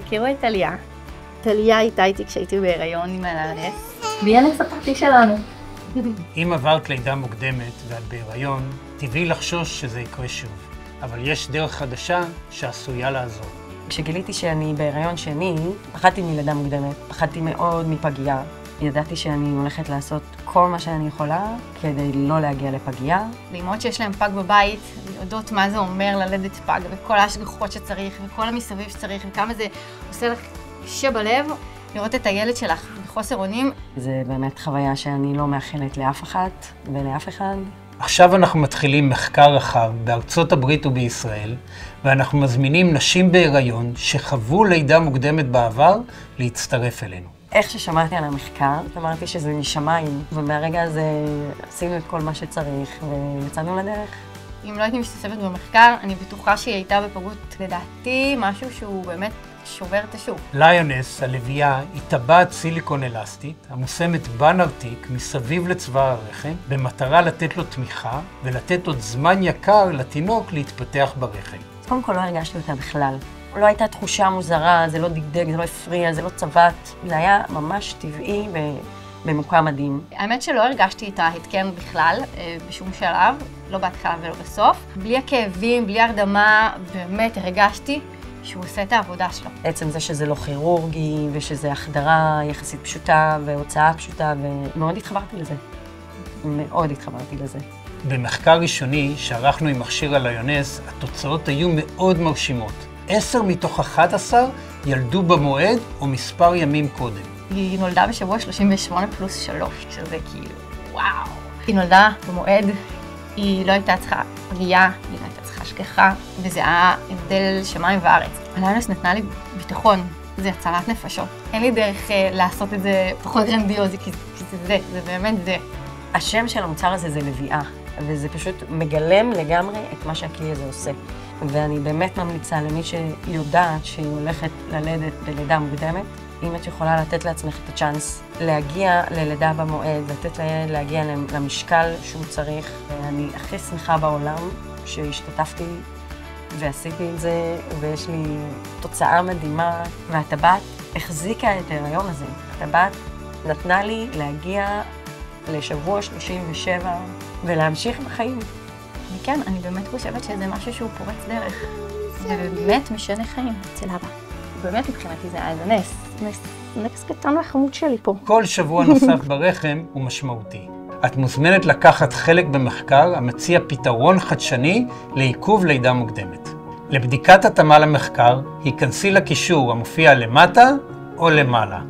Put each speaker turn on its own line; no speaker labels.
תכירו את טליה. טליה הייתה איתי כשהייתי בהיריון עם הלאונס. והיא ילד ספרתי שלנו.
אם עברת לידה מוקדמת ואת בהיריון, טבעי לחשוש שזה יקרה שוב. אבל יש דרך חדשה שעשויה לעזור.
כשגיליתי שאני בהיריון שני, פחדתי מלידה מוקדמת, פחדתי מאוד מפגייה. ידעתי שאני הולכת לעשות כל מה שאני יכולה כדי לא להגיע לפגייה.
לאמהות שיש להם פג בבית, יודעות מה זה אומר ללדת פג, וכל ההשגחות שצריך, וכל המסביב שצריך, וכמה זה עושה לך קשה בלב, לראות את הילד שלך בחוסר אונים.
זה באמת חוויה שאני לא מאחלת לאף אחת ולאף אחד.
עכשיו אנחנו מתחילים מחקר רחב בארצות הברית ובישראל, ואנחנו מזמינים נשים בהיריון שחוו לידה מוקדמת בעבר להצטרף אלינו.
איך ששמעתי על המחקר, אמרתי שזה משמיים, ומהרגע הזה עשינו את כל מה שצריך ויצאנו לדרך.
אם לא הייתי משתתפת במחקר, אני בטוחה שהיא הייתה בפגות, לדעתי, משהו שהוא באמת שובר את השוק.
ליונס, הלוויה, היא טבעת סיליקון אלסטית, המושמת בנרתיק מסביב לצוואר הרחם, במטרה לתת לו תמיכה ולתת עוד זמן יקר לתינוק להתפתח ברחם.
קודם כל לא הרגשתי אותה בכלל. לא הייתה תחושה מוזרה, זה לא דגדג, זה לא הפריע, זה לא צבט. זה היה ממש טבעי במוקם מדהים.
האמת שלא הרגשתי את ההתקן בכלל, בשום שלב, לא בהתחלה ולא בסוף. בלי הכאבים, בלי הרדמה, באמת הרגשתי שהוא עושה את העבודה שלו.
עצם זה שזה לא כירורגי, ושזה החדרה יחסית פשוטה, והוצאה פשוטה, ומאוד התחברתי לזה. מאוד התחברתי לזה.
במחקר ראשוני שערכנו עם מכשיר הליונס, התוצאות היו מאוד מרשימות. 10 מתוך 11 ילדו במועד או מספר ימים קודם.
היא נולדה בשבוע 38 פלוס 3, שזה כאילו, וואו. היא נולדה במועד, היא לא הייתה צריכה פגייה, היא לא הייתה צריכה השגחה, וזה היה הבדל שמיים וארץ. הליונס נתנה לי ביטחון, זה הצלת נפשות. אין לי דרך לעשות את זה פחות גרנדיוזי, כי זה באמת זה.
השם של המוצר הזה זה לביאה, וזה פשוט מגלם לגמרי את מה שהכלי הזה עושה. ואני באמת ממליצה למי שיודעת שהיא הולכת ללדת בלידה מוקדמת, אם את יכולה לתת לעצמך את הצ'אנס להגיע ללידה במועד, לתת לילד להגיע למשקל שהוא צריך. ואני הכי שמחה בעולם שהשתתפתי ועשיתי את זה, ויש לי תוצאה מדהימה. והטבעת החזיקה את ההיריון הזה. הטבעת נתנה לי להגיע לשבוע 37 ולהמשיך בחיים.
וכן, אני באמת חושבת שזה משהו שהוא פורץ דרך. זה באמת משנה חיים אצל אבא. באמת מבחינתי זה היה נס. נס קטן והחמוד שלי פה.
כל שבוע נוסף ברחם הוא משמעותי. את מוזמנת לקחת חלק במחקר המציע פתרון חדשני לעיכוב לידה מוקדמת. לבדיקת התאמה למחקר, היכנסי לקישור המופיע למטה או למעלה.